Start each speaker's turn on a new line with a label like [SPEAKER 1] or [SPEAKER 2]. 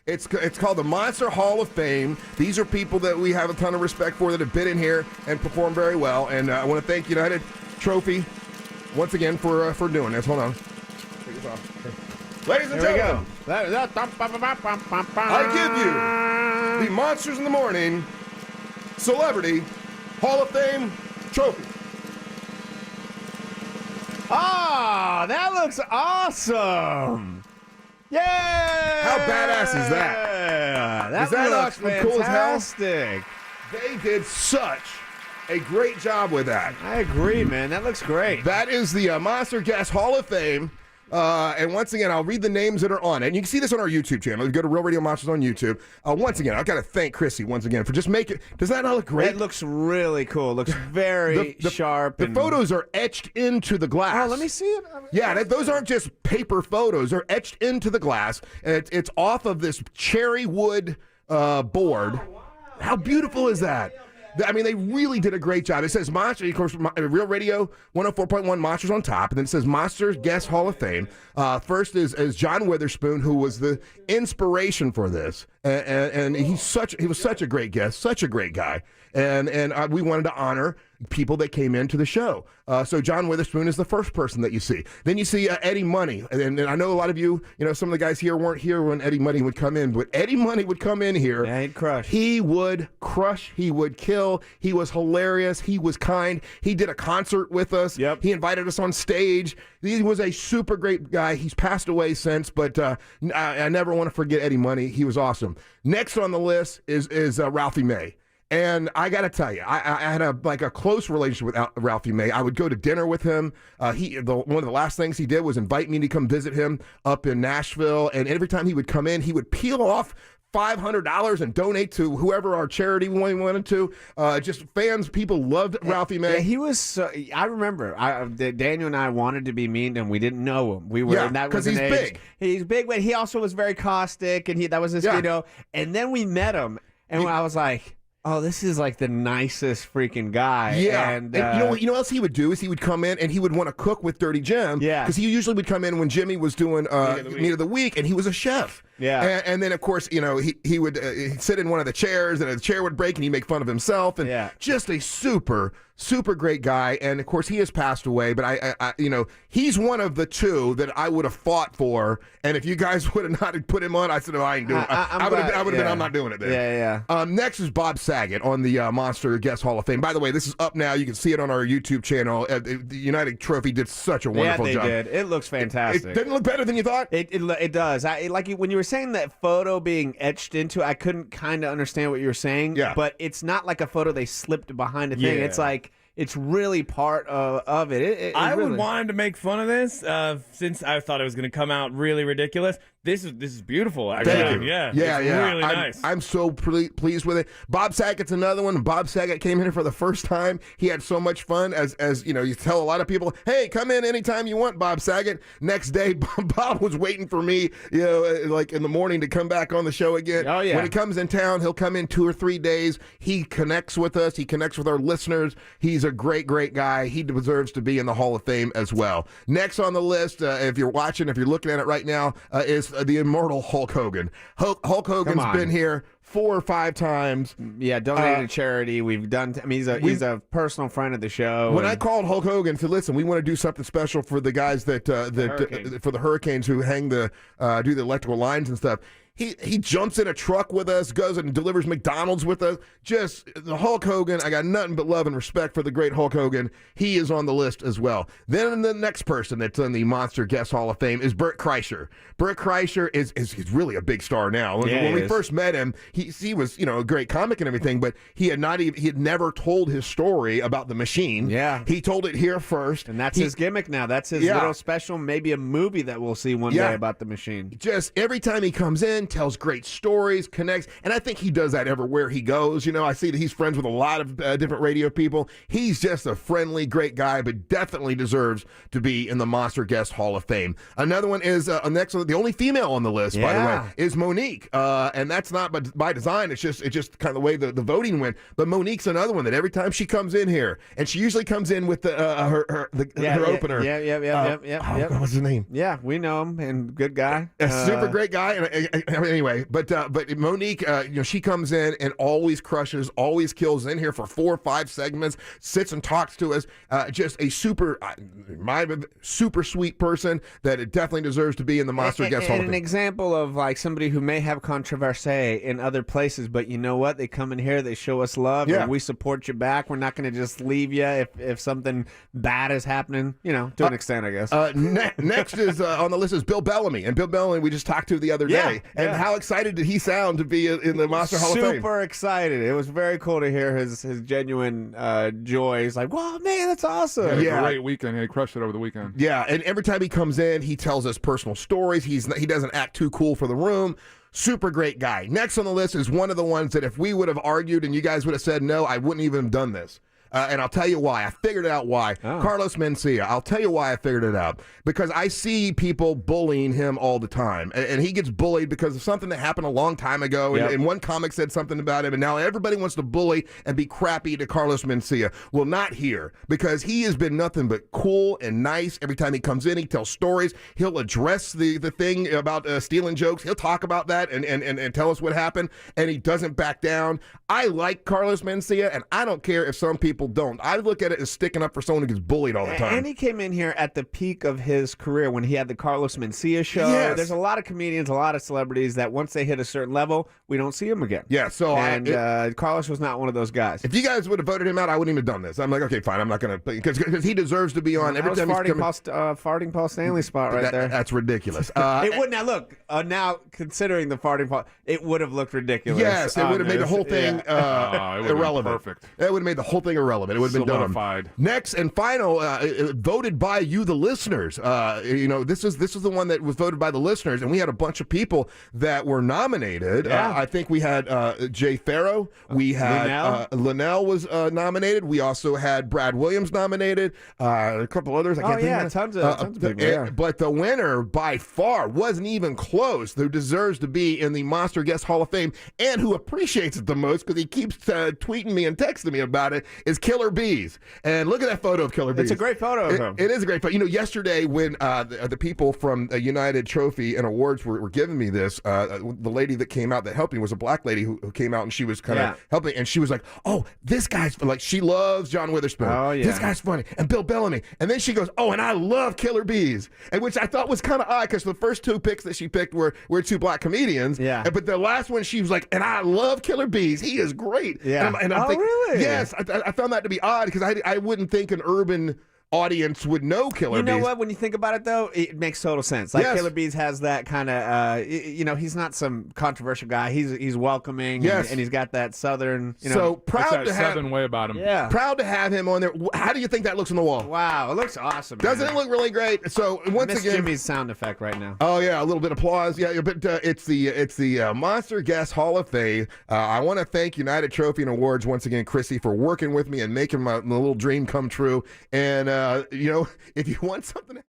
[SPEAKER 1] It's called the Monster Hall of Fame. These are people that we have a ton of respect for that have been in here and performed very well. And I want to thank United Trophy once again for doing this. Hold on. Take this off. Ladies and gentlemen, I give you the Monsters in the Morning Celebrity Hall of Fame Trophy.
[SPEAKER 2] Oh, that looks awesome. Yay!
[SPEAKER 1] How badass is that?
[SPEAKER 2] That looks fantastic.
[SPEAKER 1] Cool as hell? They did such a great job with that.
[SPEAKER 2] I agree, man. That looks great.
[SPEAKER 1] That is the Monster Guest Hall of Fame. And once again, I'll read the names that are on it. And you can see this on our YouTube channel. You go to Real Radio Monsters on YouTube. Once again, I've got to thank Chrissy once again for just making it. Does that not look great?
[SPEAKER 2] It looks really cool. It looks very sharp.
[SPEAKER 1] The photos are etched into the glass.
[SPEAKER 2] Oh, let me see it.
[SPEAKER 1] Yeah, those aren't just paper photos. They're etched into the glass. And it's off of this cherry wood board. Oh, wow. How beautiful is that? I mean, they really did a great job. It says Monster, of course, Real Radio 104.1 Monsters on top, and then it says Monsters Guest Hall of Fame. First is John Witherspoon, who was the inspiration for this, and he was such a great guest, such a great guy, and we wanted to honor people that came into the show. So John Witherspoon is the first person that you see. Then you see Eddie Money, and I know a lot of you, some of the guys here weren't here when Eddie Money would come in, but Eddie Money would come in here.
[SPEAKER 2] Yeah, he'd crush.
[SPEAKER 1] He would crush. He would kill. He was hilarious. He was kind. He did a concert with us.
[SPEAKER 2] Yep.
[SPEAKER 1] He invited us on stage. He was a super great guy. He's passed away since, but I never want to forget Eddie Money. He was awesome. Next on the list is Ralphie May. And I got to tell you, I had a close relationship with Ralphie May. I would go to dinner with him. One of the last things he did was invite me to come visit him up in Nashville. And every time he would come in, he would peel off $500 and donate to whoever our charity we wanted to. Just fans, people loved Ralphie May.
[SPEAKER 2] Yeah, he was. I remember Daniel and I wanted to be mean, and we didn't know him. We were,
[SPEAKER 1] because he's big.
[SPEAKER 2] He's big, but he also was very caustic, and that was his video. And then we met him, and I was like, oh, this is like the nicest freaking guy.
[SPEAKER 1] Yeah.
[SPEAKER 2] And
[SPEAKER 1] you know what else he would do is he would come in and he would want to cook with Dirty Jim.
[SPEAKER 2] Yeah.
[SPEAKER 1] Because he usually would come in when Jimmy was doing Meat of the Week, and he was a chef.
[SPEAKER 2] Yeah.
[SPEAKER 1] And then, of course, he would sit in one of the chairs, and the chair would break, and he'd make fun of himself. And just a super great guy. And, of course, he has passed away. But, I he's one of the two that I would have fought for. And if you guys would have not put him on, I said, no, I ain't doing it. I would have been, I'm not doing it there.
[SPEAKER 2] Yeah.
[SPEAKER 1] Next is Bob Saget on the Monster Guest Hall of Fame. By the way, this is up now. You can see it on our YouTube channel. The United Trophy did such a wonderful job.
[SPEAKER 2] Yeah, they did. It looks fantastic.
[SPEAKER 1] It didn't look better than you thought?
[SPEAKER 2] It does. Like when you were saying that photo being etched into, I couldn't kind of understand what you were saying.
[SPEAKER 1] Yeah.
[SPEAKER 2] But it's not like a photo they slipped behind a thing.
[SPEAKER 3] Yeah.
[SPEAKER 2] It's like it's really part of it.
[SPEAKER 3] I would want to make fun of this since I thought it was going to come out really ridiculous. This is beautiful.
[SPEAKER 1] Thank you.
[SPEAKER 3] Yeah.
[SPEAKER 1] Yeah.
[SPEAKER 3] Really nice.
[SPEAKER 1] I'm so pleased with it. Bob Saget's another one. Bob Saget came in here for the first time. He had so much fun. As you tell a lot of people, hey, come in anytime you want, Bob Saget. Next day, Bob was waiting for me, like in the morning to come back on the show again.
[SPEAKER 2] Oh, yeah.
[SPEAKER 1] When he comes in town, he'll come in 2 or 3 days. He connects with us. He connects with our listeners. He's a great guy. He deserves to be in the Hall of Fame as well. Next on the list, if you're looking at it right now, is the Immortal Hulk Hogan. Hulk Hogan's been here 4 or 5 times.
[SPEAKER 2] Yeah, donated to charity. We've done. He's a personal friend of the show.
[SPEAKER 1] When I called Hulk Hogan and said, "Listen, we want to do something special for the guys for the Hurricanes who hang do the electrical lines and stuff." He jumps in a truck with us, goes and delivers McDonald's with us. Just the Hulk Hogan. I got nothing but love and respect for the great Hulk Hogan. He is on the list as well. Then the next person that's in the Monster Guest Hall of Fame is Bert Kreischer. Bert Kreischer is he's really a big star now. When we first met him, he was a great comic and everything, but he had never told his story about the machine.
[SPEAKER 2] Yeah,
[SPEAKER 1] he told it here first,
[SPEAKER 2] and that's his gimmick now. That's his little special, maybe a movie that we'll see one day about the machine.
[SPEAKER 1] Just every time he comes in, tells great stories, connects, and I think he does that everywhere he goes. I see that he's friends with a lot of different radio people. He's just a friendly, great guy, but definitely deserves to be in the Monster Guest Hall of Fame. Another one is the only female on the list, by the way, is Monique, and that's not by design. It's just kind of the way the voting went. But Monique's another one that every time she comes in here, and she usually comes in with her opener.
[SPEAKER 2] Yeah.
[SPEAKER 1] What's his name?
[SPEAKER 2] Yeah, we know him, and good guy.
[SPEAKER 1] A super great guy. And anyway, but Monique, she comes in and always crushes, always kills in here for 4 or 5 segments, sits and talks to us. Just a super sweet person that it definitely deserves to be in the Monster Guest Hall of Fame.
[SPEAKER 2] An example of like somebody who may have controversy in other places, but you know what? They come in here, they show us love, and we support you back. We're not going to just leave you if something bad is happening, to an extent, I guess.
[SPEAKER 1] Next is on the list is Bill Bellamy. And Bill Bellamy we just talked to the other day. And how excited did he sound to be in the Monster Hall of Fame?
[SPEAKER 2] Super excited. It was very cool to hear his genuine joy. He's like, wow, man, that's awesome.
[SPEAKER 4] He had a great weekend. He crushed it over the weekend.
[SPEAKER 1] Yeah, and every time he comes in, he tells us personal stories. He doesn't act too cool for the room. Super great guy. Next on the list is one of the ones that if we would have argued and you guys would have said no, I wouldn't even have done this. And I'll tell you why. I figured out why. Carlos Mencia. I'll tell you why I figured it out. Because I see people bullying him all the time. And he gets bullied because of something that happened a long time ago. And one comic said something about him. And now everybody wants to bully and be crappy to Carlos Mencia. Well, not here. Because he has been nothing but cool and nice. Every time he comes in, he tells stories. He'll address the thing about stealing jokes. He'll talk about that and tell us what happened. And he doesn't back down. I like Carlos Mencia. And I don't care if some people don't. I look at it as sticking up for someone who gets bullied all the time.
[SPEAKER 2] And he came in here at the peak of his career when he had the Carlos Mencia show.
[SPEAKER 1] Yes.
[SPEAKER 2] There's a lot of comedians, a lot of celebrities that once they hit a certain level, we don't see them again.
[SPEAKER 1] Yeah, so
[SPEAKER 2] Carlos was not one of those guys.
[SPEAKER 1] If you guys would have voted him out, I wouldn't even have done this. I'm like, okay, fine, I'm not going to, because he deserves to be on. Every time
[SPEAKER 2] farting Paul Stanley spot right there.
[SPEAKER 1] That's ridiculous.
[SPEAKER 2] It would now look now considering the farting Paul, it would have looked ridiculous.
[SPEAKER 1] Yes, it would have made the whole thing irrelevant.
[SPEAKER 4] Perfect.
[SPEAKER 1] It would have made the whole thing irrelevant. It would have been done. Next and final, voted by you, the listeners. This is the one that was voted by the listeners, and we had a bunch of people that were nominated. I think we had Jay Farrow. We had Linnell was nominated. We also had Brad Williams nominated. A couple others. I can't think of
[SPEAKER 2] tons of people.
[SPEAKER 1] But the winner by far wasn't even close. Who deserves to be in the Monster Guest Hall of Fame and who appreciates it the most because he keeps tweeting me and texting me about it is Killer Beaz. And look at that photo of Killer Beaz.
[SPEAKER 2] It's a great photo of him.
[SPEAKER 1] It is a great photo. Yesterday when the people from United Trophy and Awards were giving me this, the lady that came out that helped me was a black lady who came out and she was kind of helping, and she was like, oh, this guy's like, she loves John Witherspoon.
[SPEAKER 2] Oh, yeah.
[SPEAKER 1] This guy's funny. And Bill Bellamy. And then she goes, oh, and I love Killer Beaz. And which I thought was kind of odd because the first 2 picks that she picked were 2 black comedians.
[SPEAKER 2] Yeah.
[SPEAKER 1] But the last one, she was like, and I love Killer Beaz. He is great.
[SPEAKER 2] Yeah.
[SPEAKER 1] And I'm thinking,
[SPEAKER 2] really?
[SPEAKER 1] Yes. I found that to be odd because I wouldn't think an urban audience would know Killer Beaz.
[SPEAKER 2] You know what? When you think about it, though, it makes total sense. Like Killer Beaz has that kind of, he's not some controversial guy. He's welcoming, and he's got that southern,
[SPEAKER 1] So proud to have
[SPEAKER 4] southern way about him.
[SPEAKER 2] Yeah,
[SPEAKER 1] proud to have him on there. How do you think that looks on the wall?
[SPEAKER 2] Wow, it looks awesome.
[SPEAKER 1] Doesn't it look really great? So once again,
[SPEAKER 2] Jimmy's sound effect right now.
[SPEAKER 1] Oh yeah, a little bit of applause. Yeah, but it's the Monster Guest Hall of Fame. I want to thank United Trophy and Awards once again, Chrissy, for working with me and making my little dream come true. And if you want something